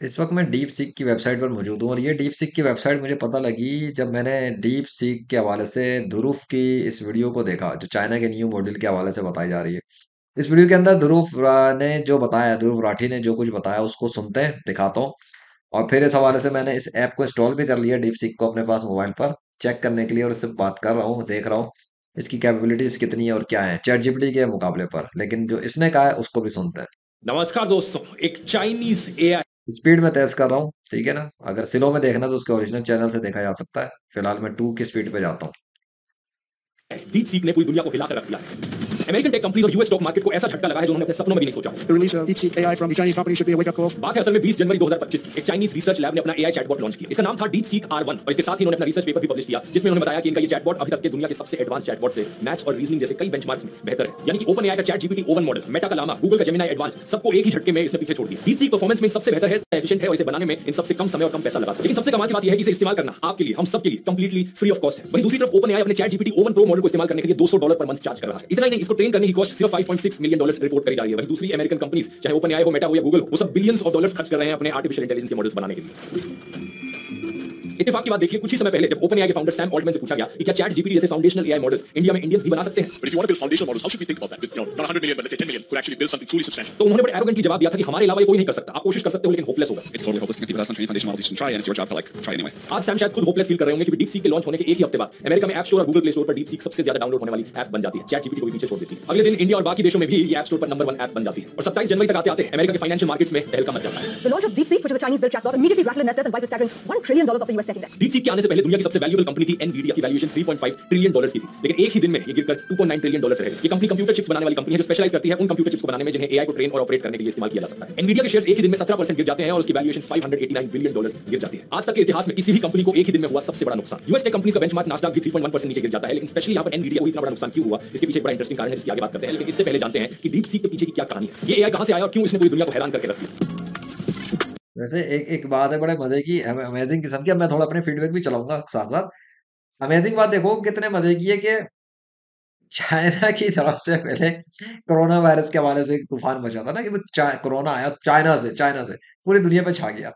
इस वक्त मैं डीप सीक की वेबसाइट पर मौजूद हूँ और ये डीप सीक की वेबसाइट मुझे पता लगी जब मैंने डीप सीक के हवाले से ध्रुव की इस वीडियो को देखा जो चाइना के न्यू मॉडल के हवाले से बताई जा रही है। इस वीडियो के अंदर ने जो बताया, ध्रुव राठी ने जो कुछ बताया उसको सुनते हैं, दिखाता हूँ। और फिर इस हवाले से मैंने इस ऐप को इंस्टॉल भी कर लिया, डीप सीक को अपने पास मोबाइल पर चेक करने के लिए, और इससे बात कर रहा हूँ, देख रहा हूँ इसकी कैपेबिलिटीज कितनी है और क्या है चैट जीपीटी के मुकाबले पर। लेकिन जो इसने कहा है उसको भी सुनते हैं। नमस्कार दोस्तों, एक चाइनीज एआई स्पीड में तेज कर रहा हूँ, ठीक है ना। अगर स्लो में देखना तो उसके ओरिजिनल चैनल से देखा जा सकता है। फिलहाल मैं 2 की स्पीड पे जाता हूँ। डीप सीक ने पूरी दुनिया को हिलाकर रख दिया है। अमेरिकन टेक कंपनीज और यूएस स्टॉक मार्केट को ऐसा झटका लगा है जो उन्होंने अपने सपनों में भी नहीं सोचा। The release of DeepSeek AI from the Chinese company should be a wake-up call. बात है असल में 20 जनवरी 2025 की। एक चाइनीज रिसर्च लैब ने अपना एआई चैटबॉट लॉन्च किया। इसका नाम था DeepSeek R1 और इसके साथ ही उन्होंने अपना रिसर्च पेपर भी पब्लिश किया जिसमें उन्होंने बताया कि इनका ये चैटबॉट अभी तक के दुनिया के सबसे एडवांस चैटबॉट से मैथ्स और रीजनिंग जैसे कई बेंचमार्क्स में बेहतर है। यानी कि ओपन एआई का chat GPT oven model, Meta का लामा, गूगल का जेमिनी एडवांस, सबको एक ही झटके में इसने पीछे छोड़ दिया। DeepSeek परफॉर्मेंस में सबसे बेहतर है, एफिशिएंट है और इसे बनाने में इन सबसे कम समय और कम पैसा लगा। लेकिन सबसे कमाल की बात यह है कि इसे इस्तेमाल करना आपके लिए, हम सब के लिए कंप्लीटली फ्री ऑफ कॉस्ट है। वहीं दूसरी तरफ ओपन एआई अपने chat GPT oven pro model को इस्तेमाल करने के लिए $200 पर मंथ चार्ज कर रहा है। इतना ही नहीं, इसको ट्रेन करने की कॉस्ट सिर्फ $5.6 मिलियन रिपोर्ट करी जा रही है। वहीं दूसरी अमेरिकन कंपनीज, चाहे ओपन एआई हो, मेटा हो या गूगल हो, वो सब बिलियंस ऑफ डॉलर्स खर्च कर रहे हैं अपने आर्टिफिशियल इंटेलिजेंस के मॉडल्स बनाने के लिए। इत्तेफाक की बात देखिए, कुछ ही समय पहले जब ओपन एआई के फाउंडर सैम ऑल्टमैन से पूछा गया कि क्या चैट जीपीटी जैसे फाउंडेशनल एआई मॉडल्स इंडिया में इंडियंस भी बना सकते हैं, But if you want to build foundational models, how should we think about that? With, not 100 million, but let's say 10 million, could actually build something truly substantial. तो उन्होंने बड़े arrogantly जवाब दिया था कि हमारे अलावा ये कोई नहीं कर सकता। आप कोशिश कर सकते हो लेकिन होपलेस होगा। It's totally hopeless. People have some foundation models you should try, and it's your job to like try anyway. आज सैम शायद खुद होपलेस फील कर रहे होंगे क्योंकि डीप सीक के लॉन्च होने के एक ही हफ्ते बाद अमेरिका में ऐप स्टोर और गूगल प्ले स्टोर पर डीप सीक सबसे ज्यादा डाउनलोड होने वाली ऐप बन जाती है। चैट जीपीटी को भी पीछे छोड़ देती है। अगले दिन इंडिया और बाकी देशों में भी ये ऐप स्टोर पर नंबर 1 ऐप बन जाती है और 27 जनवरी तक आते-आते अमेरिका के फाइनेंशियल मार्केट्स में तहलका मच जाता है। The launch of DeepSeek, which is a Chinese-built chatbot, immediately rattled investors and wiped a staggering $1 trillion of the US tech index. Deep seek के आने से पहले दुनिया की सबसे वैल्यूएबल कंपनी थी एनवीडिया की वैल्यूएशन $3.5 ट्रिलियन की थी, लेकिन एक ही दिन में ये गिरकर $2.9 ट्रिलियन रह गई। ये कंपनी कंप्यूटर चिप्स बनाने वाली कंपनी है जो स्पेशलाइज करती है उन कंप्यूटर चिप्स को बनाने में जिन्हें एआई को ट्रेन और ऑपरेट करने के लिए इस्तेमाल किया जा सकता है। एनवीडिया के शेयर्स एक ही दिन में 17% गिर जाते हैं और उसकी वैल्यूएशन $589 बिलियन गिर जाती है। आज तक के इतिहास में किसी भी कंपनी को एक ही दिन में हुआ सबसे बड़ा नुकसान। यूएस टेक कंपनीज का बेंचमार्क नास्डैक भी 3.1% नीचे गिर जाता है, लेकिन स्पेशली यहाँ पर एनवीडिया को इतना बड़ा नुकसान क्यों हुआ, इसके पीछे एक बड़ा इंटरेस्टिंग कारण है जिसकी आगे बात करते हैं। लेकिन इससे पहले जानते हैं कि डीप सीक के पीछे की क्या कहानी है, ये एआई कहां से आया और क्यों इसने पूरी दुनिया को हैरान करके रख दिया। वैसे एक एक बात है बड़े मजे की, अमेजिंग किस्म की। अब मैं थोड़ा अपने फीडबैक भी चलाऊंगा साथ साथ। अमेजिंग बात देखो कितने मजे की है कि चाइना की तरफ से पहले कोरोना वायरस के हवाले से एक तूफान मचा था ना कि कोरोना आया चाइना से पूरी दुनिया पे छा गया।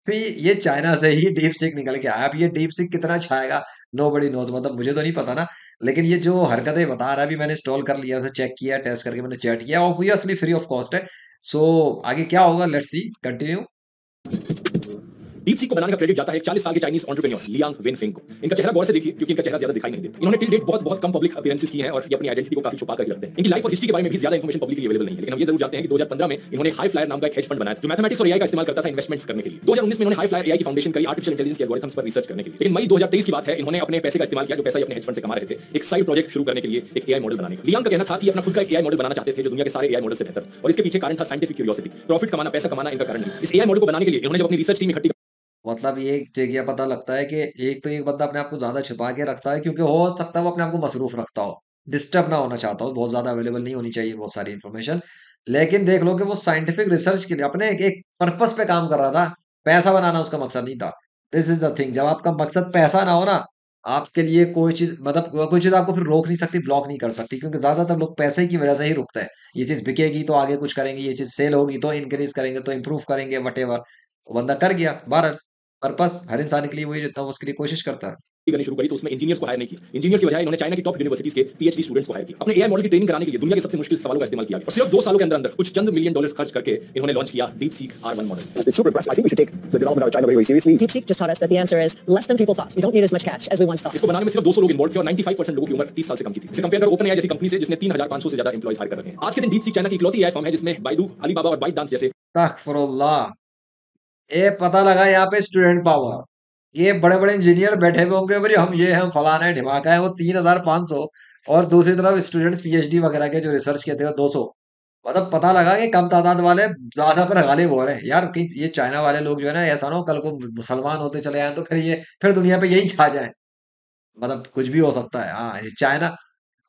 फिर ये चाइना से ही डीप सीक निकल के आया। अब ये डीप सीक कितना छाएगा, नो बडी नोज। मतलब मुझे तो नहीं पता ना, लेकिन ये जो हरकतें बता रहा है, अभी मैंने इंस्टॉल कर लिया, उसे चेक किया, टेस्ट करके मैंने चैट किया, ऑब्वियसली फ्री ऑफ कॉस्ट है। सो आगे क्या होगा, let's see, continue. Deep seek को बनाने का क्रेडिट जाता है एक 40 साल के चाइनीज एंटरप्रेन्योर लियांग वेनफेंग को। इनका चेहरा गौर से देखिए क्योंकि इनका चेहरा ज्यादा दिखाई नहीं देता। इन्होंने टिल डेट बहुत बहुत कम पब्लिक अपीयरेंसेस की हैं और ये अपनी आइडेंटिटी को काफी छुपा कर रखते हैं। इनकी लाइफ और हिस्ट्री के बारे में भी ज्यादा इंफॉर्मेशन पब्लिकली अवेलेबल नहीं है, लेकिन हम ये जरूर जानते हैं कि 2015 में इन्होंने हाई फ्लायर नाम का एक हेज फंड बनाया जो मैथमेटिक्स और एआई का इस्तेमाल करता था इन्वेस्टमेंट्स करने के लिए। 2019 में इन्होंने हाई फ्लायर एआई की फाउंडेशन करी आर्टिफिशियल इंटेलिजेंस के एल्गोरिथम्स पर रिसर्च करने के लिए। लेकिन मई 2023 की बात है, इन्होंने अपने पैसे का इस्तेमाल किया जो पैसा ये अपने हेज फंड से कमा रहे थे एक साइड प्रोजेक्ट शुरू करने के लिए, एक एआई मॉडल बनाने का। लियांग का कहना था कि अपना खुद का एक एआई मॉडल बनाना चाहते थे जो दुनिया के सारे एआई मॉडल से बेहतर, और इसके पीछे कारण था साइंटिफिक क्यूरियोसिटी। प्रॉफिट कमाना, पैसा कमाना इनका कारण नहीं। इस एआई मॉडल को बनाने के लिए इन्होंने जब अपनी रिसर्च टीम इकट्ठी, मतलब ये एक जगह पता लगता है कि एक तो एक बंदा अपने आप को ज्यादा छिपा के रखता है, क्योंकि हो सकता है वो अपने आप को मसरूफ रखता हो, डिस्टर्ब ना होना चाहता हो, बहुत ज्यादा अवेलेबल नहीं होनी चाहिए बहुत सारी इन्फॉर्मेशन। लेकिन देख लो कि वो साइंटिफिक रिसर्च के लिए अपने एक पर्पस पे काम कर रहा था। पैसा बनाना उसका मकसद नहीं था। दिस इज द थिंग, जब आपका मकसद पैसा ना हो ना, आपके लिए कोई चीज, मतलब कोई चीज आपको फिर रोक नहीं सकती, ब्लॉक नहीं कर सकती, क्योंकि ज्यादातर लोग पैसे की वजह से ही रुकते हैं। ये चीज बिकेगी तो आगे कुछ करेंगे, ये चीज सेल होगी तो इंक्रीज करेंगे, तो इंप्रूव करेंगे, वट एवर। वो बंदा कर गया बहरहाल। पर्पस हर इंसान के लिए वही रहता है, वो उसके लिए कोशिश करता है। करनी शुरू करी तो उसमें इंजीनियर्स को हायर नहीं किया। इंजीनियर्स की बजाय इन्होंने चाइना की टॉप यूनिवर्सिटीज के पीएचडी स्टूडेंट्स को हायर किया। अपने एआई मॉडल की ट्रेनिंग कराने के लिए दुनिया के सबसे मुश्किल सवालों का इस्तेमाल किया और सिर्फ 2 सालों के अंदर अंदर कुछ चंद मिलियन डॉलर्स खर्च करके इन्होंने लॉन्च किया deep seek R1 model. It's super impressive. I think we should take the development out of China very, very seriously. DeepSeek just taught us that the answer is less than people thought. We don't need as much cash as we once thought. इसको बनाने में सिर्फ 200 लोग involve थे और 95% लोगों की उम्र 30 साल से कम की थी। इसे कंपेयर कर ओपन एआई जैसी कंपनी से जिसने 3500 से ज्यादा एम्प्लॉइज हायर कर रखे हैं। आज के दिन डीप सीक चाइना की इकलौती एआई फर्म है जिसमें बाइडू, अलीबाबा और बाइट डांस जैसे अस्तगफुरुल्लाह। ये पता लगा यहाँ पे स्टूडेंट पावर। ये बड़े बड़े इंजीनियर बैठे हुए होंगे, भाई हम ये हम फलाना है ढिमाका है, वो 3500, और दूसरी तरफ स्टूडेंट्स पीएचडी वगैरह के जो रिसर्च के थे वो 200। मतलब पता लगा कि कम तादाद वाले ज्यादा पर गालिब हो रहे हैं यार। कि ये चाइना वाले लोग जो है ना, ऐसा ना हो कल को मुसलमान होते चले जाए तो फिर ये फिर दुनिया पे यही छा जाए। मतलब कुछ भी हो सकता है। हाँ, ये चाइना,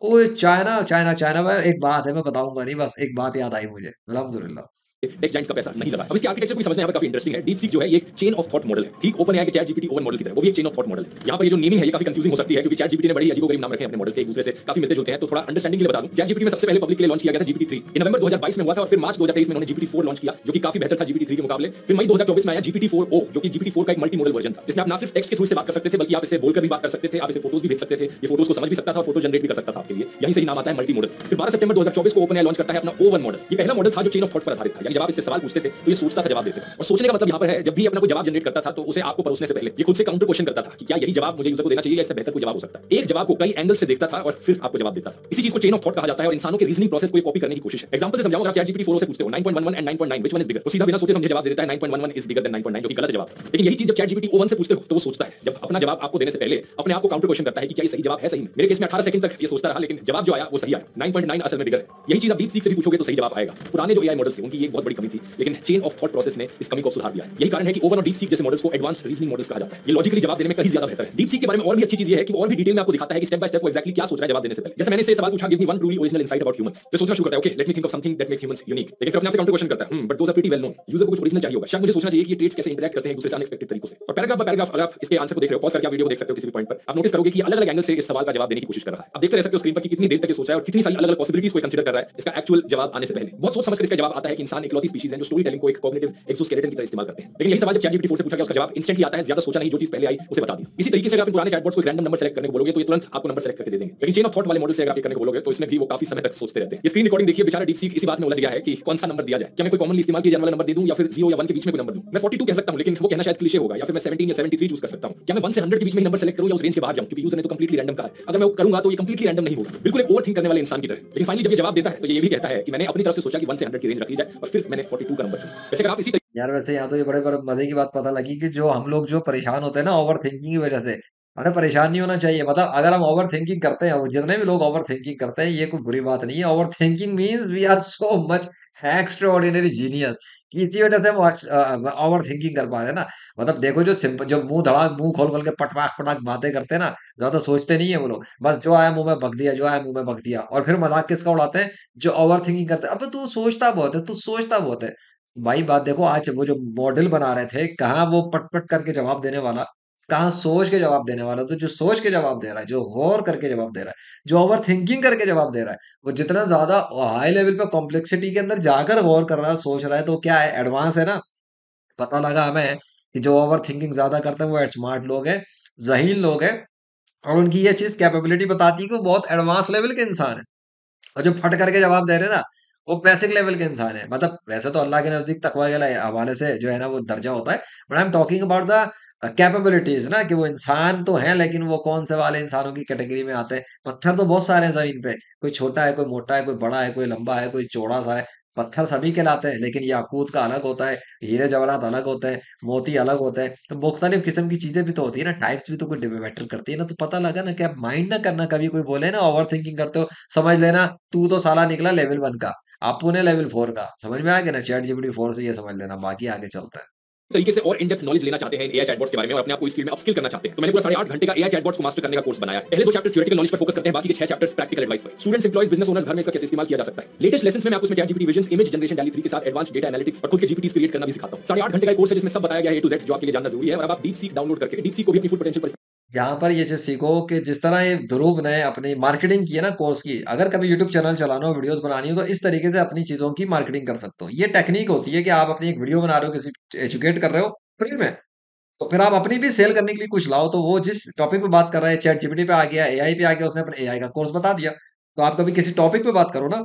ओ चाइना चाइना चाइना में एक बात है, मैं बताऊंगा नहीं, बस एक बात याद आई मुझे, अल्हम्दुलिल्लाह। टेक्स्ट जाइंट्स का पैसा नहीं लगा। अब इसके आर्किटेक्चर को समझना यहाँ पर काफी इंटरेस्टिंग है। DeepSeek जो है ये एक चेन ऑफ थॉट मॉडल है, ठीक ओपन एआई के ChatGPT O1 मॉडल की तरह, वो भी एक चेन ऑफ थॉट मॉडल है। यहाँ पर ये जो नेमिंग है ये काफी कंफ्यूजिंग हो सकती है, क्योंकि ChatGPT ने बड़ी अजीबोगरीब नाम रखे हैं अपने मॉडल्स के, एक दूसरे से काफी मिलते जुलते हैं। तो थोड़ा अंडरस्टैंडिंग के लिए बता दूं, ChatGPT में सबसे पहले पब्लिक के लिए लॉन्च किया गया था GPT-3 इन नवंबर 2022 में हुआ था, और फिर मार्च 2023 में उन्होंने GPT-4 लॉन्च किया, जो कि काफी बेहतर था GPT-3 के मुकाबले। फिर मई 2024 में आया GPT-4o, जो कि GPT-4 का एक मल्टी मॉडल वर्जन था। इसमें आप ना सिर्फ टेक्स्ट के थ्रू से बात कर सकते थे, बल्कि आप इसे बोलकर भी बात कर सकते थे, आप इसे फोटोज भी भेज सकते थे, ये फोटोज को समझ भी सकता था और फोटो जनरेट भी कर सकता था आपके लिए। यहीं से ही नाम आता है मल्टी मॉडल। फिर 12 सितंबर 2024 को OpenAI लॉन्च करता है अपना O1 मॉडल। ये पहला मॉडल था जो चेन ऑफ थॉट पर आधारित था, यानी जब आप इससे सवाल पूछते थे तो ये सोचता था, जवाब देते थे। और सोचने का मतलब यहाँ पर है, जब भी अपना कोई जवाब जनरेट करता था तो उसे आपको परोसने से पहले ये खुद से काउंटर क्वेश्चन करता था कि क्या यही जवाब मुझे यूजर को देना चाहिए या इससे बेहतर कोई जवाब हो सकता है। एक जवाब को कई एंगल से देखता था और फिर आपको जवाब देता था। इसी चीज को चेन ऑफ थॉट कहा जाता है और इंसानों के रीजनिंग प्रोसेस को कॉपी करने की कोशिश है। एग्जांपल से समझाऊंगा, आप ChatGPT 4 से पूछते हो 9.11 and 9.9 which one is bigger, तो सीधा बिना सोचे समझे जवाब दे देता है 9.11 इज बिगर देन 9.9, जो कि गलत जवाब है। लेकिन यही चीज जब ChatGPT O1 से पूछते हो तो वो सोचता है, जब अपना जवाब आपको देने से पहले अपने आप को काउंटर क्वेश्चन करता है कि क्या ये सही जवाब है सही में। मेरे केस में 18 सेकंड तक ये सोचता रहा, लेकिन जवाब जो आया वो सही आया, 9.9 असल में बिगर है। यही चीज आप DeepSeek से भी पूछोगे तो सही जवाब आएगा। पुराने जो AI मॉडल्स थे उनकी ये बहुत बड़ी कमी थी, लेकिन चेन ऑफ थॉट प्रोसेस ने इस कमी को सुधार दिया है। यही कारण है कि O1 और DeepSeek जैसे मॉडल्स को एडवांस्ड रीजनिंग मॉडल्स कहा जाता है। ये लॉजिकली जवाब देने में कहीं ज्यादा बेहतर है। DeepSeek के बारे में और भी अच्छी चीज ये है कि वो और भी डिटेल में आपको दिखाता है कि स्टेप बाय स्टेप वो एक्जेक्टली क्या सोच रहा है जवाब देने से पहले। जैसे मैंने इससे सवाल पूछा, give me one truly original insight about humans, तो सोचना शुरू करता है, okay let me think of something that makes humans unique. लेकिन फिर अपने आप से काउंटर क्वेश्चन करता है, but those are pretty well known. User को कुछ ओरिजिनल चाहिए होगा, शायद मुझे सोचना चाहिए कि ये ट्रेट्स कैसे इंटरैक्ट करते हैं एक दूसरे से अनएक्सपेक्टेड तरीकों से। और पैराग्राफ बाय पैराग्राफ अगर आप इसके आंसर को देख रहे हो, पॉज करके आप वीडियो को देख सकते हो किसी भी पॉइंट पर, आप नोटिस करोगे कि अलग-अलग एंगल से इस सवाल का जवाब देने की कोशिश कर रहा है। आप देखते रह सकते हो स्क्रीन पर कि कितनी देर तक ये सोच रहा है और कितनी सारी अलग-अलग पॉसिबिलिटीज को कंसीडर कर रहा है इसका एक्चुअल जवाब आने से पहले। बहुत सोच समझकर इसका जवाब आता है कि इंसान इकलौती स्पीशीज है जो स्टोरी टेलिंग को एक कॉग्निटिव एक्सोस्केलेटन की तरह इस्तेमाल करते हैं। लेकिन यही सवाल जब ChatGPT 4 से पूछा गया, उसका जवाब इंस्टेंटली आता है, ज्यादा सोचा नहीं, जो चीज पहले आई उसे बता दी। इसी तरीके से अगर आप पुराने चैटबॉट्स को एक रैंडम नंबर सेलेक्ट करने को बोलोगे तो ये तुरंत आपको नंबर सेलेक्ट करके दे देंगे। लेकिन चेन ऑफ थॉट वाले मॉडल से अगर आप करने को बोलोगे तो इसमें भी वो काफी समय तक सोचते रहते हैं। ये स्क्रीन रिकॉर्डिंग देखिए, बेचारा DeepSeek इसी बात में उलझ गया है कि कौन सा नंबर दिया जाए। क्या मैं कोई कॉमनली इस्तेमाल किया जाने वाला नंबर दे दूं या फिर 0 या 1 के बीच में कोई नंबर दूं। मैं 42 कह सकता हूं, लेकिन वो कहना शायद क्लीशे होगा, या फिर मैं 17 या 73 चूज कर सकता हूं। क्या मैं 1 से 100 के बीच में ही नंबर सेलेक्ट करूं या उस रेंज के बाहर जाऊं, क्योंकि यूजर ने तो कंप्लीटली रैंडम कहा है। अगर मैं वो करूंगा तो ये कंप्लीटली रैंडम नहीं होगा, बिल्कुल एक ओवरथिंक करने वाले इंसान की तरह। लेकिन फाइनली जब ये जवाब देता है तो ये भी कहता है कि मैंने अपनी तरफ से सोचा कि 1 से 100 की रेंज रखी जाए और फिर मैंने 42 का नंबर चुना। वैसे अगर आप इसी यार वैसे यहाँ तो ये बड़े बड़े मजे की बात पता लगी कि जो हम लोग जो परेशान होते हैं ना ओवर थिंकिंग की वजह से, हमें परेशान नहीं होना चाहिए। मतलब अगर हम ओवर थिंकिंग करते हैं, और जितने भी लोग ओवर थिंकिंग करते हैं, ये कोई बुरी बात नहीं है। Overthinking means we are so much extraordinary genius, इसी वजह से हम ओवर थिंकिंग कर पा रहे हैं ना। मतलब देखो, जो सिंपल, जो मुंह धड़ाक मुंह खोल खोल के पटवाक पटाक बातें करते हैं ना, ज्यादा सोचते नहीं है वो लोग, बस जो आया मुंह में बक दिया, जो आया मुंह में बक दिया। और फिर मजाक किसका उड़ाते हैं? जो ओवर थिंकिंग करते हैं, अबे तू सोचता बहुत है, तू सोचता बहुत है। भाई बात देखो, आज वो जो मॉडल बना रहे थे, कहाँ वो पट पट करके जवाब देने वाला, कहाँ सोच के जवाब देने वाला। तो जो सोच के जवाब दे रहा है, जो गौर करके जवाब दे रहा है, जो ओवर थिंकिंग करके जवाब दे रहा है, वो जितना ज्यादा हाई लेवल पे कॉम्प्लेक्सिटी के अंदर जाकर गौर कर रहा है, सोच रहा है, तो क्या है, एडवांस है ना। पता लगा हमें कि जो ओवर थिंकिंग ज्यादा करते हैं वो स्मार्ट लोग हैं, जहीन लोग हैं, और उनकी ये चीज कैपेबिलिटी बताती है कि वो बहुत एडवांस लेवल के इंसान है। और जो फट करके जवाब दे रहे हैं ना, वो बेसिक लेवल के इंसान है। मतलब वैसे तो अल्लाह के नजदीक तकवा के हवाले से जो है ना वो दर्जा होता है, but I am talking about the capabilities ना, कि वो इंसान तो है, लेकिन वो कौन से वाले इंसानों की कैटेगरी में आते हैं। पत्थर तो बहुत सारे हैं जमीन पे, कोई छोटा है, कोई मोटा है, कोई बड़ा है, कोई लंबा है, कोई चौड़ा सा है। पत्थर सभी कहलाते हैं, लेकिन याकूत का अलग होता है, हीरे जवाहरात अलग होते हैं, मोती अलग होते हैं। तो मुख्तलिफ किस्म की चीजें भी तो होती है ना, टाइप्स भी तो कोई मैटर करती है ना। तो पता लगा ना कि आप माइंड ना करना, कभी कोई बोले ना ओवर थिंकिंग करते हो, समझ लेना तू तो साला निकला लेवल 1 का, आपू ने लेवल 4 का। समझ में आ गया ना? ChatGPT 4 से ये समझ लेना, बाकी आगे चलता है। तरीके से और इन डेप्थ नॉलेज लेना चाहते हैं एआई चैटबॉट्स के बारे में और अपने आप को इस फील्ड में अपस्किल करना चाहते हैं, तो मैंने पूरा 8.5 घंटे का एआई चैटबॉट्स को मास्टर करने का कोर्स बनाया है। पहले 2 चैप्टर्स थ्योरेटिकल नॉलेज पर फोकस करते हैं, बाकी के 6 चैप्टर्स प्रैक्टिकल एडवाइस पर। स्टूडेंट्स, एम्प्लॉइज, बिजनेस ओनर्स घर में इसका कैसे इस्तेमाल किया जा सकता है। लेटेस्ट लेसंस में मैं आपको इसमें ChatGPT visions, image generation, DALL-E 3 के साथ एडवांस डेटा एनालिटिक्स और खुद के जीपीटीज क्रिएट करना भी सिखाता हूं। 8.5 घंटे का कोर्स है जिसमें सब बताया गया है A to Z, जो आपके लिए जानना जरूरी है। और अब आप DeepSeek डाउनलोड करके DeepSeek को भी अपनी फुल पोटेंशियल पर यहाँ पर ये चीज सीखो कि जिस तरह ये ध्रुव ने अपनी मार्केटिंग की है ना कोर्स की, अगर कभी यूट्यूब चैनल चलाना हो, वीडियोस बनानी हो, तो इस तरीके से अपनी चीजों की मार्केटिंग कर सकते हो। ये टेक्निक होती है कि आप अपनी एक वीडियो बना रहे हो, किसी एजुकेट कर रहे हो फ्री में, तो फिर आप अपनी भी सेल करने के लिए कुछ लाओ। तो वो जिस टॉपिक पे बात कर रहा है, ChatGPT पे आ गया, AI पे आ गया, उसने अपने AI का कोर्स बता दिया। तो आप कभी किसी टॉपिक पे बात करो ना,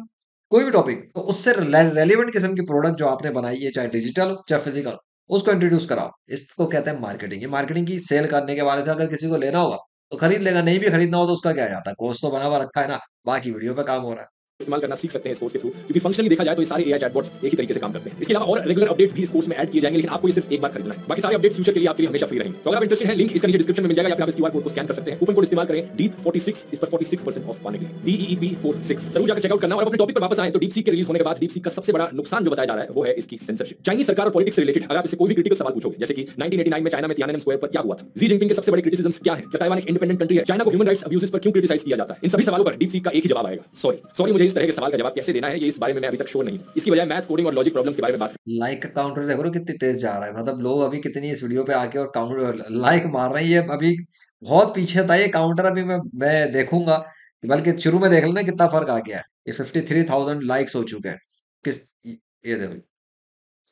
कोई भी टॉपिक, तो उससे रेलिवेंट किस्म की प्रोडक्ट जो आपने बनाई है, चाहे डिजिटल हो चाहे फिजिकल, उसको इंट्रोड्यूस कराओ। इसको कहते हैं मार्केटिंग। ये मार्केटिंग की सेल करने के बारे से अगर किसी को लेना होगा तो खरीद लेगा, नहीं भी खरीदना हो तो उसका क्या जाता है, कोर्स तो बना हुआ रखा है ना, बाकी वीडियो पे काम हो रहा है। इस्तेमाल करना सीख सकते हैं इस कोर्स के थ्रू, क्योंकि फंक्शनली देखा जाए तो ये सारे एआई चैटबॉट्स एक ही तरीके से काम करते हैं। इसके अलावा और रेगुलर अपडेट्स भी इस कोर्स में ऐड किए जाएंगे, लेकिन आपको ये सिर्फ एक बार खरीदना है। बाकी सारे अपडेट्स फ्यूचर के लिए आपके लिए हमेशा फ्री रहेंगे। तो अगर आप इंटरेस्टेड हैं, लिंक इसका नीचे डिस्क्रिप्शन में मिल जाएगा, या फिर आप इस QR कोड को स्कैन कर सकते हैं। कूपन कोड इस्तेमाल करें DEEP46, इस पर 46% ऑफ पाने के लिए, DEEP46 जरूर जाकर चेकआउट करना। और अपने टॉपिक पर वापस आए तो DeepSeek के रिलीज होने के बाद DeepSeek का सबसे बड़ा नुकसान जो बताया जा रहा है वो है इसकी सेंसरशिप। चाइनीज सरकार और पॉलिटिक्स से रिलेटेड अगर आप इसे कोई भी क्रिटिकल सवाल पूछोगे, जैसे कि 1989 में चाइना में तियाननमेन स्क्वायर पर क्या हुआ था, जी जिनपिंग के सबसे बड़े क्रिटिसिज्म्स क्या है, क्या ताइवान एक इंडिपेंडेंट कंट्री है, चाइना को ह्यूमन राइट्स अब्यूजेस पर क्यों क्रिटिसाइज किया जाता है, इन सभी सवालों पर DeepSeek का एक ही जवाब आएगा, सॉरी। मुझे इस तरह के सवाल का जवाब कैसे देना है ये इस बारे में मैं अभी तक श्योर नहीं हूं। इसकी बजाय मैथ, कोडिंग और लॉजिक प्रॉब्लम्स के बारे में बात लाइक का काउंटर देखो ना कितनी तेज जा रहा है, मतलब लोग अभी कितनी इस वीडियो पे आके और काउंटर लाइक मार रहे हैं। ये अभी बहुत पीछे था ये काउंटर, अभी मैं देखूंगा, बल्कि शुरू में देख लेना कितना फर्क आ गया है। ये 53,000 लाइक्स हो चुके हैं। किस ये देखो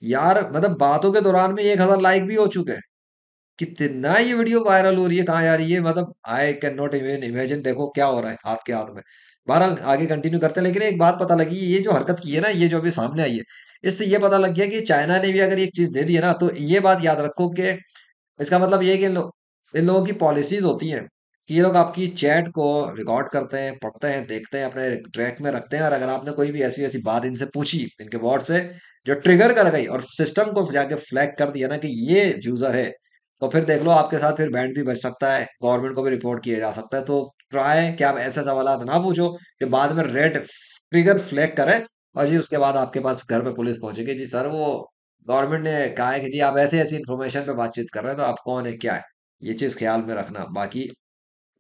यार, मतलब बातों के दौरान में 1,000 लाइक भी हो चुके हैं। कितना ये वीडियो वायरल हो रही है, कहाँ जा रही है, मतलब I can not even imagine. देखो क्या हो रहा है हाथ के हाथ में। बहरहाल आगे कंटिन्यू करते हैं, लेकिन एक बात पता लगी, ये जो हरकत की है ना, ये जो अभी सामने आई है, इससे ये पता लग गया कि चाइना ने भी अगर एक चीज दे दी है ना, तो ये बात याद रखो कि इसका मतलब ये है कि इन लोगों की पॉलिसीज होती हैं कि ये लोग आपकी चैट को रिकॉर्ड करते हैं, पढ़ते हैं, देखते हैं, अपने ट्रैक में रखते हैं, और अगर आपने कोई भी ऐसी ऐसी बात इनसे पूछी इनके वर्ड से जो ट्रिगर कर गई और सिस्टम को जाके फ्लैग कर दिया ना कि ये यूजर है, तो फिर देख लो आपके साथ फिर बैंड भी बज सकता है, गवर्नमेंट को भी रिपोर्ट किया जा सकता है। तो ट्राई क्या, आप ऐसे सवाल ना पूछो कि बाद में रेड ट्रिगर फ्लैग करे और जी उसके बाद आपके पास घर पे पुलिस पहुंचेगी, जी सर वो गवर्नमेंट ने कहा है कि जी आप ऐसे ऐसी इन्फॉर्मेशन पे बातचीत कर रहे हैं, तो आप कौन है क्या है, ये चीज ख्याल में रखना। बाकी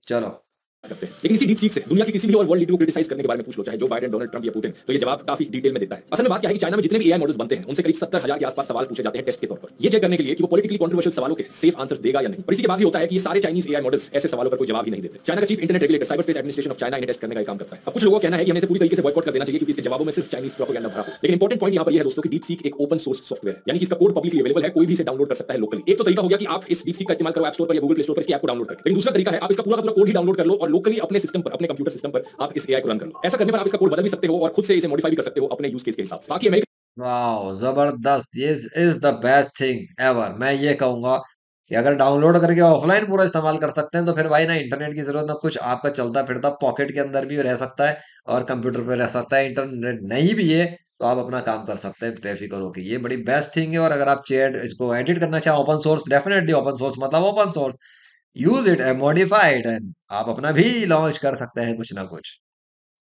चलो, करते हैं। लेकिन इसी डीप सीक से दुनिया की किसी भी और वर्ल्ड लीडर को क्रिटिसाइज करने के बारे में पूछ लो, चाहे जो बाइडेन, डोनाल्ड ट्रंप या पुतिन, तो ये जवाब काफी डिटेल में देता है। असल में बात क्या है कि चाइना में जितने भी एआई मॉडल्स बनते हैं उनसे करीब 70,000 के आसपास सवाल पूछे जाते हैं टेस्ट के तौर पर, ये चेक करने के लिए कि वो पॉलिटिकली कंट्रोवर्शियल सवालों के सेफ आंसर्स देगा या नहीं। और इसी के बाद ही होता है कि ये सारे चाइनीज एआई मॉडल्स ऐसे सवालों पर कोई जवाब ही नहीं देते। चाइना का chief internet regulator cyber space administration of China इन्हें टेस्ट करने का काम करता है। अब कुछ लोगों का कहना है कि हमें इसे पूरी तरीके से बॉयकॉट कर देना चाहिए क्योंकि इसके जवाबों में सिर्फ चाइनीज प्रोपेगेंडा भरा हो। लेकिन इंपॉर्टेंट पॉइंट यहां पर यह है दोस्तों कि डीप सीक एक ओपन सोर्स सॉफ्टवेयर है, यानी कि इसका कोड पब्लिकली अवेलेबल है, कोई भी इसे डाउनलोड कर सकता है लोकली। एक तो तरीका हो गया कि आप इस डीप सीक का इस्तेमाल करो ऐप स्टोर पर या गूगल प्ले स्टोर पर इसकी ऐप को डाउनलोड करें। लेकिन दूसरा तरीका है आप इसका पूरा कोड ही डाउनलोड कर लो और लोकली अपने सिस्टम पर, अपने कंप्यूटर सिस्टम पर आप इस एआई को रन कर लो। ऐसा करने पर आप इसका कोड बदल भी सकते हो और खुद से इसे मॉडिफाई भी कर सकते हो अपने यूज केस के हिसाब से। बाकी अमेरिका वाह जबरदस्त, ये is the best thing ever. मैं ये कहूंगा कि अगर डाउनलोड करके ऑफलाइन पूरा इस्तेमाल कर सकते हैं, तो फिर भाई ना इंटरनेट की जरूरत ना कुछ, आपका चलता फिरता पॉकेट के अंदर भी रह सकता है और कंप्यूटर पे रह सकता है। इंटरनेट नहीं भी है तो आप अपना काम कर सकते हैं बेफिक्र होके। ये बड़ी बेस्ट थिंग है। और अगर आप चैट इसको एडिट करना चाहें open source, definitely open source मतलब open source, use it and modified, and आप अपना भी लॉन्च कर सकते हैं कुछ ना कुछ।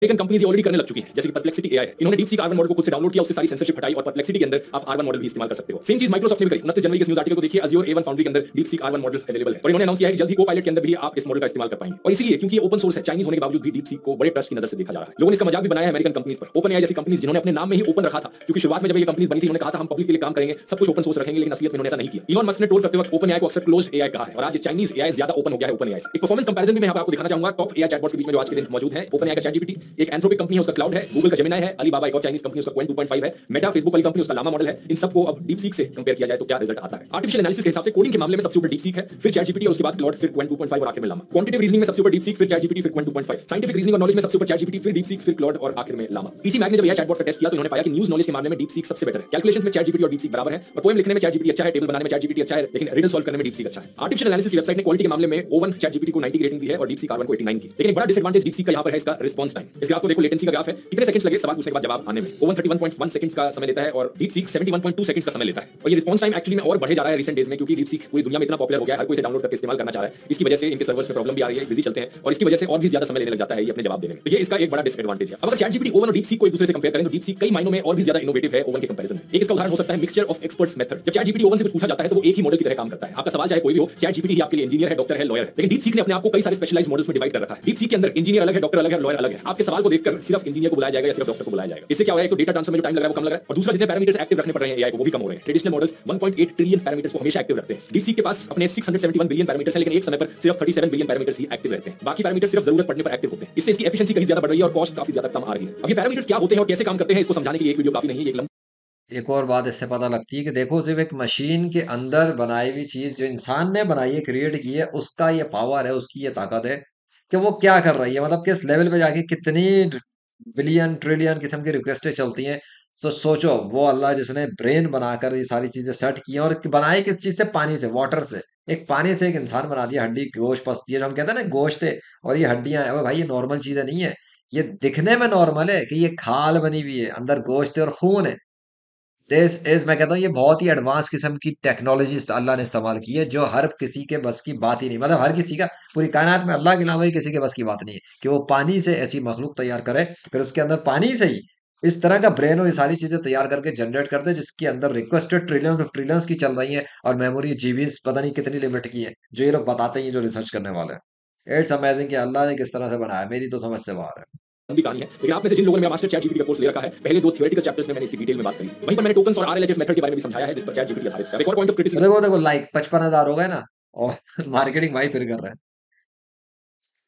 कंपनीज ऑलरेडी करने लग चुकी हैं, जैसे कि परप्लेक्सिटी एआई है। इन्होंने डीप सीक R1 मॉडल को खुद से डाउनलोड किया, उससे सारी सेंसरशिप हटाई और परप्लेक्सिटी के अंदर आप R1 मॉडल भी इस्तेमाल कर सकते हो। सेम चीज माइक्रोसॉफ्ट ने भी करी। 29 जनवरी के न्यूज़ आर्टिकल को देखिए, Azure A1 फाउंड्री के अंदर deep seek R1 model available है और इन्होंने अनाउंस किया है कि जल्द ही को-पायलट के अंदर भी आप इस मॉडल का इस्तेमाल कर पाएंगे। और इसलिए क्योंकि ये ओपन सोर्स है, चाइनीज होने के बावजूद भी डीप सीक को बड़े ट्रस्ट की नजर से देखा जा रहा है। लोगों ने इसका मजाक भी बनाया है अमेरिकन कंपनीज पर। ओपन एआई जैसी कंपनीज जिन्होंने अपने नाम में ही ओपन रखा था, क्योंकि शुरुआत में जब ये कंपनीज बनी थी उन्होंने कहा था हम पब्लिक के लिए काम करेंगे, सब कुछ ओपन सोर्स रखेंगे, लेकिन असलियत में उन्होंने ऐसा नहीं किया। इलॉन मस्क ने ट्रोल करते वक्त ओपन एआई को अक्सर क्लोज्ड एआई कहा है और आज चाइनीज एआई ज्यादा ओपन हो गया है ओपन एआई से। एक परफॉर्मेंस कंपैरिजन भी मैं यहां पर आपको दिखाना चाहूंगा टॉप एआई चैटबॉट्स के बीच में जो आज के दिन मौजूद है। ओपन एआई का चैटजीपीटी, एक एंथ्रोपिक कंपनी है उसका क्लाउड है, गूगल का जेमिनी है, अलीबाबा एक और चाइनीज कंपनी उसका क्वेंट 2.5 है, मेटा फेसबुक वाली कंपनी उसका लामा मॉडल है। इन सबको अब डीप सीक से कंपेयर किया जाए तो क्या रिजल्ट आता है? आर्टिफिशियल एनालिसिस के हिसाब से कोडिंग के मामले में सबसे ऊपर डीप सीक है, फिर चैटजीपीटी और उसके बाद क्लाउड, फिर क्वेंट 2.5 और आखिर में लामा। क्वांटिटेटिव रीजनिंग में सबसे ऊपर डीप सीक, फिर चैटजीपीटी, फिर क्वेंट 2.5। साइंटिफिक रीजनिंग और नॉलेज में सबसे ऊपर चैटजीपीटी, फिर डीप सीक, फिर क्लाउड और आखिर में लामा। पीसी मैग ने जब एआई चैटबॉट का टेस्ट किया तो उन्होंने पाया कि न्यूज़ नॉलेज के मामले में डीप सीक सबसे बेटर है। कैलकुलेशंस में चैटजीपीटी और डीप सीक बराबर है और पोएम लिखने में चैटजीपीटी अच्छा है, टेबल बनाने में चैटजीपीटी अच्छा है, लेकिन रिडल सॉल्व करने में डीप सीक अच्छा है। आर्टिफिशियल एनालिसिस की वेबसाइट ने क्वालिटी के मामले में O1 चैटजीपीटी को 90 की रेटिंग दी है और डीप सीक R1 को 89 की। लेकिन एक बड़ा डिसएडवांटेज डीप सीक का यहां पर है इसका रिस्पांस टाइम। इस ग्राफ को देखो, लेटेंसी का ग्राफ है, कितने सेकंड्स लगे सवाल पूछने के बाद जवाब आने में। O1 31.1 सेकंड्स का समय लेता है और डीप सीक 71.2 सेकंड्स का समय लेता है। और ये रिस्पांस टाइम एक्चुअली में और बढ़े जा रहा है रिसेंट डेज में, क्योंकि डीप सीक पूरी दुनिया में इतना पॉपुलर हो गया है, हर कोई इसे डाउनलोड करके इस्तेमाल करना चाह रहा है। इसकी वजह से इनके सर्वर्स में प्रॉब्लम भी आ रही है, बिजी चलते हैं और इसकी वजह से और भी ज्यादा समय लेने लग जाता है ये अपने जवाब देने में। तो ये इसका एक बड़ा डिसएडवांटेज है। अब अगर चैटजीपीटी O1 और डीप सीक को एक दूसरे से कंपेयर करें तो डीप सीक कई मायनों में और भी ज्यादा इनोवेटिव है O1 के कंपैरिजन में। एक इसका उदाहरण हो सकता है मिक्सचर ऑफ एक्सपर्ट्स मेथड। जब चैटजीपीटी O1 से कुछ पूछा जाता है तो वो एक ही मॉडल की तरह काम करता है। आपका सवाल चाहे कोई भी हो, चैटजीपीटी ही आपके लिए इंजीनियर है, डॉक्टर है, लॉयर है। लेकिन डीप सीक ने अपने आप को कई सारे स्पेशलाइज्ड मॉडल्स में डिवाइड कर रखा है। डीप सीक के अंदर इंजीनियर अलग है, डॉक्टर अलग है, लॉयर अलग है। आपके सवाल को देखकर सिर्फ इंजीनियर को बुलाया जाएगा या सिर्फ डॉक्टर को बुलाया जाएगा। इससे क्या हो रहा है, तो डेटा ट्रांसफर में जो टाइम लग रहा है वो कम लग रहा है और दूसरा जितने पैरामीटर्स एक्टिव रखने पड़ रहे हैं एआई को वो भी कम हो रहे हैं। ट्रेडिशनल मॉडल्स 1.8 ट्रिलियन पैरामीटर्स को हमेशा एक्टिव रखते हैं। डीप सीक के पास अपने 671 बिलियन पैरामीटर्स हैं, लेकिन एक समय पर सिर्फ 37 बिलियन पैरामीटर्स ही एक्टिव रहते हैं। बाकी पैरामीटर्स सिर्फ जरूरत पड़ने पर एक्टिव होते हैं। इससे इसकी एफिशिएंसी कहीं ज्यादा बढ़ रही है और कॉस्ट काफी ज्यादा कम आ रही है। अब ये पैरामीटर्स क्या होते हैं और कैसे काम करते हैं इसको समझाने के लिए एक वीडियो काफी नहीं है, एक एक और बात इससे पता लगती है कि देखो, सिर्फ एक मशीन के अंदर बनाई हुई चीज जो इंसान ने बनाई है, क्रिएट की है, उसका ये पावर है, उसकी ये ताकत है कि वो क्या कर रही है, मतलब किस लेवल पे जाके कितनी बिलियन ट्रिलियन किस्म की रिक्वेस्टें चलती हैं। तो सोचो, वो अल्लाह जिसने ब्रेन बनाकर ये सारी चीजें सेट की हैं, और बनाई किस चीज से, पानी से, वाटर से। एक पानी से एक इंसान बना दिया, हड्डी गोश्त पसती है, जो हम कहते हैं ना गोश्त है, और ये हड्डियां हैं। अबे भाई, ये नॉर्मल चीजें नहीं है। ये दिखने में नॉर्मल है कि ये खाल बनी हुई है, अंदर गोश्त है और खून है। दिस इज, मैं कहता हूँ ये बहुत ही एडवांस किस्म की टेक्नोलॉजी अल्लाह ने इस्तेमाल की है, जो हर किसी के बस की बात ही नहीं, मतलब हर किसी का, पूरी कायनात में अल्लाह के अलावा ही किसी के बस की बात नहीं है कि वो पानी से ऐसी मखलूक तैयार करे, फिर उसके अंदर पानी से ही इस तरह का ब्रेन और ये सारी चीजें तैयार करके जनरेट करते हैं, जिसके अंदर रिक्वेस्टेड ट्रिलियंस ऑफ ट्रिलियंस की चल रही है, और मेमोरी जीबीस पता नहीं कितनी लिमिट की है, जो ये लोग बताते हैं, जो रिसर्च करने वाले हैं। इट्स अमेजिंग कि अल्लाह ने किस तरह से बनाया, मेरी तो समझ से बाहर है। लंबी कहानी है, लेकिन आप में से जिन लोगों ने मास्टर चैट जीपीटी का कोर्स ले रखा है, पहले 2 थियोरेटिकल चैप्टर्स में मैंने इसकी डिटेल में बात करी। वहीं पर मैंने टोकन्स और आरएलएचएफ मेथड के बारे में भी समझाया है, जिस पर चैट जीपीटी आधारित है। एक और पॉइंट ऑफ क्रिटिसिज्म देखो देखो लाइक 55,000 हो गए ना, और मार्केटिंग भाई फिर कर रहे हैं।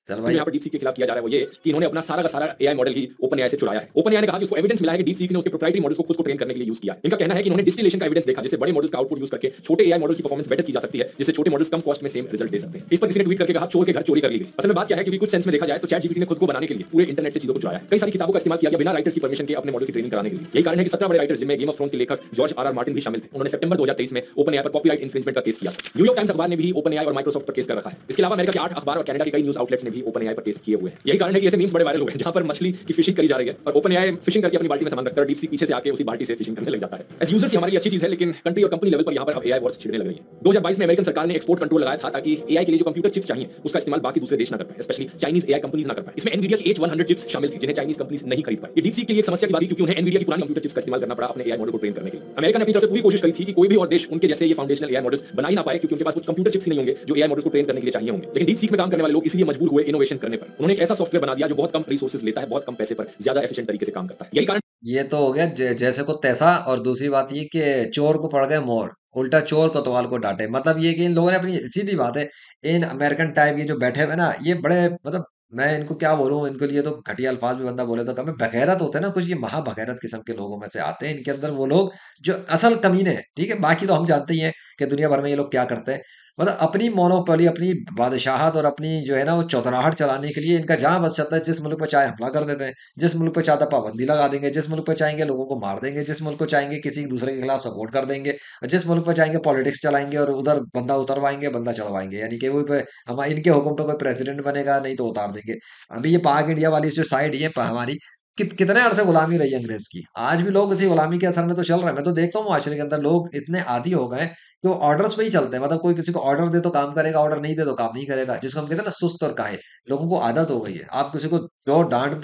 चल भाई यहाँ पर डीपसीक के खिलाफ किया जा रहा है वो ये कि इन्होंने अपना सारा का सारा एआई मॉडल ही ओपनएआई से चुराया है। ओपनएआई ने कहा कि उसको एविडेंस मिला है कि डीपसीक ने उसके प्रोप्राइटरी मॉडल्स को खुद को ट्रेन करने के लिए यूज किया है। इनका कहना है कि इन्होंने डिस्टिलेशन का एविडेंस देखा, जिससे बड़े मॉडल्स का आउटपुट यूज करके छोटे एआई मॉडल्स की परफॉर्मेंस बेटर की जा सकती है, जिससे छोटे मॉडल्स कम कॉस्ट में सेम रिजल्ट दे सकते हैं। इस पर किसी ने ट्वीट करके कहा चोर के घर चोरी कर ली गई। असल में बात क्या है कि कुछ सेंस में देखा जाए तो चैट जीपीटी ने खुद को बनाने के लिए पूरे इंटरनेट से चीजों को चुराया है। कई सारी किताबों का इस्तेमाल किया गया बिना राइटर्स की परमिशन के अपने मॉडल की ट्रेनिंग कराने के लिए। यही कारण है कि 17 बड़े राइटर्स, जिनमें गेम ऑफ थ्रोन्स के लेखक जॉर्ज आर मार्टिन भी शामिल थे, उन्होंने सितंबर 2023 में ओपनएआई पर कॉपीराइट इन्फ्रिंजमेंट का केस किया। न्यूयॉर्क टाइम्स अखबार ने भी ओपनएआई और माइक्रोसॉफ्ट पर केस कर रखा है। इसके अलावा अमेरिका के 8 अखबार और कनाडा के कई न्यूज आउटलेट्स ने भी ओपनएआई पर केस किए हुए हैं। यही कारण है कि ऐसे मीम्स बड़े वायरल हुए हैं जहां पर मछली की फिशिंग करी जा रही है और ओपनएआई फिशिंग करके अपनी बाल्टी में सामान रखता है और डीपसीक पीछे से आके उसी बाल्टी से फिशिंग करने लग जाता है। एज यूजर्स हमारी अच्छी चीज है, लेकिन कंट्री और कंपनी लेवल पर यहां पर अब एआई वॉर्स छिड़ने लग रही है। 2022 में अमेरिकन सरकार ने एक्सपोर्ट कंट्रोल लगाया था ताकि एआई के लिए जो कंप्यूटर चिप्स चाहिए उसका इस्तेमाल बाकी दूसरे देश ना कर पाए, स्पेशली चाइनीज एआई कंपनीज ना कर पाए। इसमें एनवीडिया की H100 चिप्स शामिल थी, जिन्हें चाइनीज कंपनीज नहीं खरीद पाई। ये डीपसीक के लिए एक समस्या की बात थी, क्योंकि उन्हें एनवीडिया की पुरानी कंप्यूटर चिप्स का इस्तेमाल करना पड़ा अपने एआई मॉडल को ट्रेन करने के लिए। अमेरिका ने अपनी तरफ से पूरी कोशिश करी थी कि कोई भी और देश उनके जैसे ये फाउंडेशनल एआई मॉडल्स बना ही ना पाए, क्योंकि उनके पास कुछ कंप्यूटर चिप्स ही नहीं होंगे जो एआई मॉडल को ट्रेन करने के लिए चाहिए होंगे। लेकिन डीपसीक में काम करने वाले लोग इसलिए मजबूर हुए इनोवेशन करने पर। उन्होंने एक ऐसा सॉफ्टवेयर बना दिया जो बहुत कम रिसोर्सेज लेता है, बहुत कम पैसे पर ज्यादा एफिशिएंट तरीके से काम करता है। यही कारण ये तो हो गया जैसे को तैसा। और दूसरी बात ये कि चोर को पड़ गए मोर, उल्टा चोर कोतवाल को डांटे। मतलब ये कि इन लोगों ने अपनी सीधी बात है, इन अमेरिकन टाइप ये जो बैठे हुए ना, ये बड़े मतलब मैं इनको क्या बोलूं, इनके लिए तो घटिया अल्फाज में बंदा बोले तो कम है। बगैरत होते हैं ना कुछ, ये महा बगैरत किस्म के लोगों में से आते हैं। इनके अंदर वो लोग जो असल कमीने हैं, ठीक है, बाकी तो हम जानते ही हैं कि दुनिया भर में ये लोग क्या करते हैं। मतलब अपनी मोनोपोली, अपनी बादशाहत और अपनी जो है ना वो चौधराहट चलाने के लिए इनका जहां बस चलता है, जिस मुल्क पर चाहे हमला कर देते हैं, जिस मुल्क पे चाहता पाबंदी लगा देंगे, जिस मुल्क पे चाहेंगे लोगों को मार देंगे, जिस मुल्क को चाहेंगे किसी दूसरे के खिलाफ सपोर्ट कर देंगे, और जिस मुल्क पे चाहेंगे पॉलिटिक्स चलाएंगे और उधर बंदा उतरवाएंगे, बंदा चढ़वाएंगे। यानी कि वो पे हम इनके हुक्म पे कोई प्रेसिडेंट बनेगा नहीं तो उतार देंगे। अभी ये पाक इंडिया वाली जो साइड है हमारी, कितने अरसे गुलामी रही है अंग्रेज की, आज भी लोग इसी गुलामी के असर में तो चल रहे हैं। मैं तो देखता हूँ माशरे के अंदर लोग इतने आदी हो गए कि वो ऑर्डर्स पे ही चलते हैं। मतलब कोई किसी को ऑर्डर दे तो काम करेगा, ऑर्डर नहीं दे तो काम नहीं करेगा, जिसको हम कहते हैं ना सुस्त और काहे। लोगों को आदत हो गई है, आप किसी को जो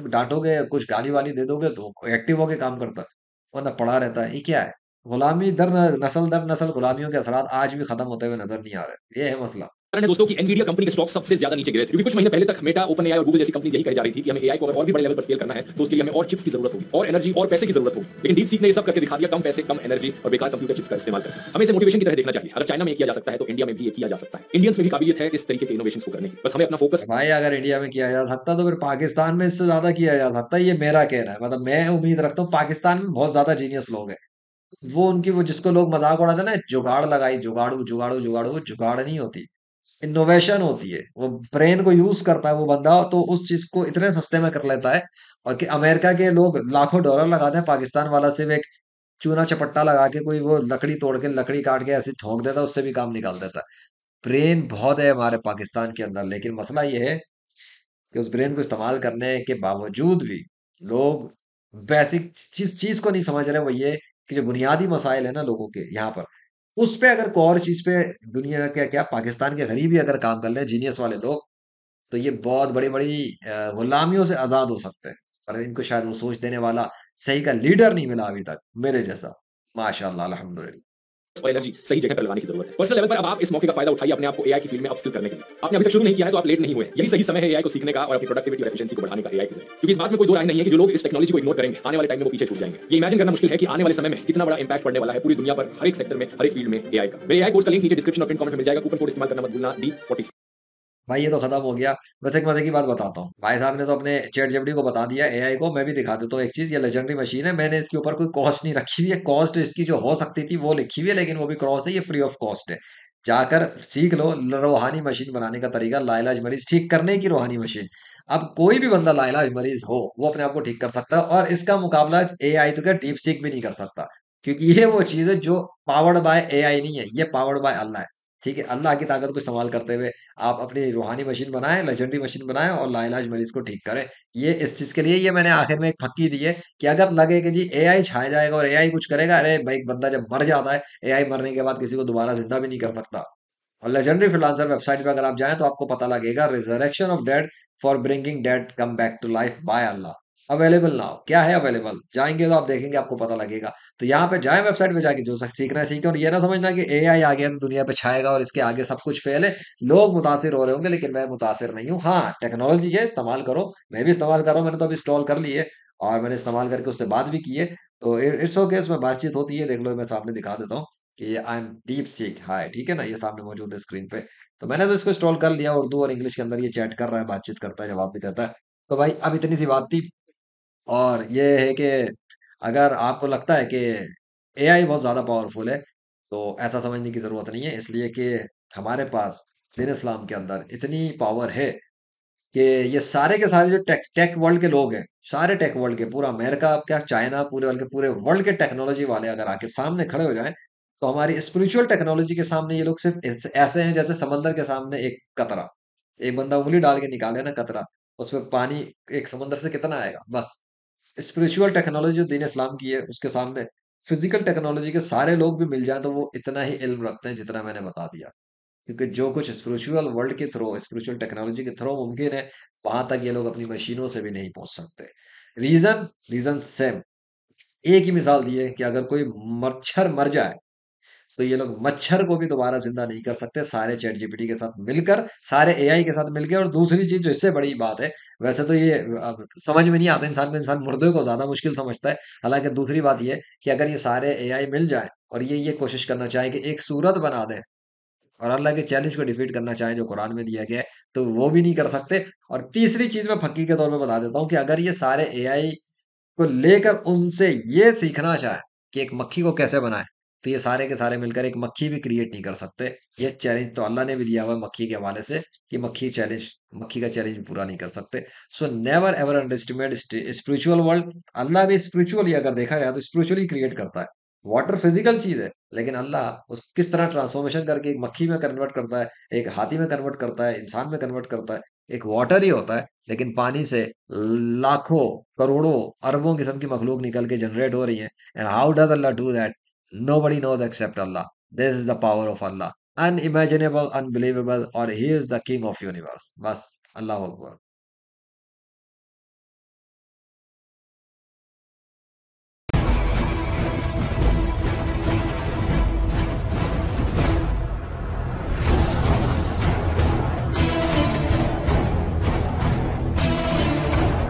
डांटोगे, कुछ गाली वाली दे दोगे तो एक्टिव होके काम करता है, वरना पड़ा रहता है। ये क्या है? गुलामी नस्ल दर नस्ल गुलामियों के असरात आज भी खत्म होते हुए नजर नहीं आ रहे। ये है मसला। है दोस्तों कि एनवीडिया कंपनी के स्टॉक सबसे ज्यादा नीचे गिरे थे, क्योंकि कुछ महीने पहले तक मेटा, ओपनएआई और गूगल जैसी कंपनी यही कह जा रही थी कि हमें एआई को अगर और भी बड़े लेवल पर स्केल करना है तो उसके लिए हमें और चिप्स की जरूरत होगी, और एनर्जी और पैसे की जरूरत होगी। लेकिन डीपसीक ने ये सब करके दिखा दिया, कम पैसे, कम एनर्जी और बेकार कंप्यूटर चिप्स का इस्तेमाल करके। हमें इसे मोटिवेशन की तरह देखना चाहिए। अगर चाइना में किया जा सकता है तो इंडिया में भी ये किया जा सकता है। इंडियंस में भी काबिलियत है इस तरीके के इनोवेशन को करने की, बस हमें अपना फोकस। भाई अगर इंडिया में किया जा सकता तो फिर पाकिस्तान में इससे ज्यादा किया जा सकता है, ये मेरा कहना है। मतलब मैं उम्मीद रखता हूँ, पाकिस्तान में बहुत ज्यादा जीनियस लोग हैं। वो उनकी वो जिसको लोग मजाक उड़ाते हैं ना, जुगाड़ लगाई, जुगाड़ू जुगाड़ू जुगाड़ू, वो जुगाड़ नहीं होती, इनोवेशन होती है। वो ब्रेन को यूज करता है वो बंदा, तो उस चीज को इतने सस्ते में कर लेता है। और कि अमेरिका के लोग लाखों डॉलर लगाते हैं, पाकिस्तान वाला सिर्फ एक चूना चपट्टा लगा के, कोई वो लकड़ी तोड़ के लकड़ी काट के ऐसे ठोक देता है, उससे भी काम निकाल देता है। ब्रेन बहुत है हमारे पाकिस्तान के अंदर, लेकिन मसला ये है कि उस ब्रेन को इस्तेमाल करने के बावजूद भी लोग बेसिक चीज चीज को नहीं समझ रहे। वो ये कि जो बुनियादी मसाइल है ना लोगों के यहाँ पर, उस पे अगर कोई और चीज पे दुनिया क्या क्या पाकिस्तान के गरीब ही अगर काम कर ले, जीनियस वाले लोग, तो ये बहुत बड़ी बड़ी गुलामियों से आजाद हो सकते हैं। पर इनको शायद वो सोच देने वाला सही का लीडर नहीं मिला अभी तक मेरे जैसा। माशाल्लाह, अल्हम्दुलिल्लाह। और एनर्जी सही जगह पर लगाने की जरूरत है। पर्सनल लेवल पर अब आप इस मौके का फायदा उठाइए अपने आप को एआई की फील्ड में अपस्किल करने के लिए। आपने अभी तक शुरू नहीं किया है तो आप लेट नहीं हुए। यही सही समय है एआई को सीखने का और अपनी प्रोडक्टिविटी और एफिशिएंसी को बढ़ाने का एआई के जरिए। क्योंकि इस बात में कोई दो राय नहीं है कि जो लोग इस टेक्नोलॉजी को इग्नोर करेंगे आने वाले टाइम में वो पीछे छूट जाएंगे। ये इमेजिन करना मुश्किल है कि आने वाले समय में कितना बड़ा इंपैक्ट पड़ने वाला है पूरी दुनिया पर, हर एक सेक्टर में, हर एक फील्ड में एआई का। मेरे एआई कोर्स का लिंक नीचे डिस्क्रिप्शन और पिन कमेंट में मिल जाएगा। कूपन कोड इस्तेमाल करना मत भूलना, D40। भाई ये तो खत्म हो गया। बस एक मजे की बात बताता हूँ, भाई साहब ने तो अपने चैट जीपीटी को बता दिया, एआई को। मैं भी दिखा देता हूँ एक चीज, ये लेजेंडरी मशीन है। मैंने इसके ऊपर कोई कॉस्ट नहीं रखी हुई है। कॉस्ट इसकी जो हो सकती थी वो लिखी हुई है, लेकिन वो भी क्रॉस है, ये फ्री ऑफ कॉस्ट है। जाकर सीख लो रूहानी मशीन बनाने का तरीका, लाइलाज मरीज ठीक करने की रूहानी मशीन। अब कोई भी बंदा लाइलाज मरीज हो वो अपने आप को ठीक कर सकता है, और इसका मुकाबला एआई तो क्या डीप सीक भी नहीं कर सकता, क्योंकि ये वो चीज है जो पावर्ड बाय एआई नहीं है, ये पावर्ड बाय अल्लाह है। ठीक है, अल्लाह की ताकत को इस्तेमाल करते हुए आप अपनी रूहानी मशीन बनाएं, लेजेंडरी मशीन बनाएं और लाइलाज मरीज को ठीक करें। ये इस चीज के लिए ये मैंने आखिर में एक फक्की दी है कि अगर लगे कि जी एआई छा जाएगा और एआई कुछ करेगा, अरे भाई एक बंदा जब मर जाता है, एआई मरने के बाद किसी को दोबारा जिंदा भी नहीं कर सकता। और लेजेंडरी फ्रीलांसर वेबसाइट पे अगर आप जाएं तो आपको पता लगेगा, resurrection of dead for bringing dead come back to life by Allah. Available ना हो। क्या है अवेलेबल? जाएँगे तो आप देखेंगे, आपको पता लगेगा। तो यहाँ पे जाएँ, वेबसाइट पे जाके जो सीखना है सीखें, और ये ना समझना कि एआई आ गया तो दुनिया पे छाएगा और इसके आगे सब कुछ फेल है। लोग मुतासिर हो रहे होंगे, लेकिन मैं मुतासिर नहीं हूँ। हाँ, टेक्नोलॉजी है, इस्तेमाल करो। मैं भी इस्तेमाल कर रहा हूँ, मैंने तो अभी इंस्टॉल कर ली है और मैंने इस्तेमाल करके उससे बात भी की है। तो इट्स ओके, उसमें बातचीत होती है। देख लो, मैं सामने दिखा देता हूँ कि ये आई एम डीप सीक हाय, ठीक है ना? ये सामने मौजूद है स्क्रीन पे। तो मैंने तो इसको इंस्टॉल कर लिया, उर्दू और इंग्लिश के अंदर ये चैट कर रहा है, बातचीत करता है, जवाब भी देता है। तो भाई अब इतनी सी बात थी। और ये है कि अगर आपको लगता है कि एआई बहुत ज़्यादा पावरफुल है, तो ऐसा समझने की ज़रूरत नहीं है। इसलिए कि हमारे पास दीन इस्लाम के अंदर इतनी पावर है कि ये सारे के सारे जो टेक टेक वर्ल्ड के लोग हैं, सारे टेक वर्ल्ड के, पूरा अमेरिका, क्या चाइना, पूरे बल्कि पूरे वर्ल्ड के टेक्नोलॉजी वाले अगर आके सामने खड़े हो जाएँ, तो हमारी स्पिरिचुअल टेक्नोलॉजी के सामने ये लोग सिर्फ़ ऐसे हैं जैसे समंदर के सामने एक कतरा। एक बंदा उँगली डाल के निकाले ना कतरा, उसमें पानी एक समंदर से कितना आएगा? बस। स्पिरिचुअल टेक्नोलॉजी जो दीन इस्लाम की है, उसके सामने फिजिकल टेक्नोलॉजी के सारे लोग भी मिल जाएं, तो वो इतना ही इल्म रखते हैं जितना मैंने बता दिया। क्योंकि जो कुछ स्पिरिचुअल वर्ल्ड के थ्रू, स्पिरिचुअल टेक्नोलॉजी के थ्रू मुमकिन है, वहां तक ये लोग अपनी मशीनों से भी नहीं पहुंच सकते। Reason reason same. एक ही मिसाल दी है कि अगर कोई मच्छर मर जाए, तो ये लोग मच्छर को भी दोबारा जिंदा नहीं कर सकते, सारे चैट जीपीटी के साथ मिलकर, सारे एआई के साथ मिलकर। और दूसरी चीज जो इससे बड़ी बात है, वैसे तो ये अब समझ में नहीं आता इंसान को, इंसान मुर्दे को ज्यादा मुश्किल समझता है। हालांकि दूसरी बात ये है कि अगर ये सारे एआई मिल जाए और ये कोशिश करना चाहे कि एक सूरत बना दें और अल्लाह के चैलेंज को डिफीट करना चाहे जो कुरान में दिया गया है, तो वो भी नहीं कर सकते। और तीसरी चीज मैं फक्की के तौर पे बता देता हूँ कि अगर ये सारे एआई को लेकर उनसे ये सीखना चाहे कि एक मक्खी को कैसे बनाएं, तो ये सारे के सारे मिलकर एक मक्खी भी क्रिएट नहीं कर सकते। ये चैलेंज तो अल्लाह ने भी दिया हुआ है मक्खी के हवाले से कि मक्खी का चैलेंज भी पूरा नहीं कर सकते। So never ever underestimate spiritual world. अल्लाह भी स्पिरिचुअली अगर देखा जाए तो स्पिरिचुअली क्रिएट करता है। वाटर फिजिकल चीज है, लेकिन अल्लाह उस किस तरह ट्रांसफॉर्मेशन करके एक मक्खी में कन्वर्ट करता है, एक हाथी में कन्वर्ट करता है, इंसान में कन्वर्ट करता है। एक वाटर ही होता है, लेकिन पानी से लाखों, करोड़ों, अरबों किस्म की मखलूक निकल के जनरेट हो रही है। एंड हाउ डज अल्लाह do that? Nobody knows except अल्लाह। This is the power of अल्लाह, अनइमेजिनेबल, अनबिलीवेबल, और he is the king of universe. बस, अल्लाह अकबर।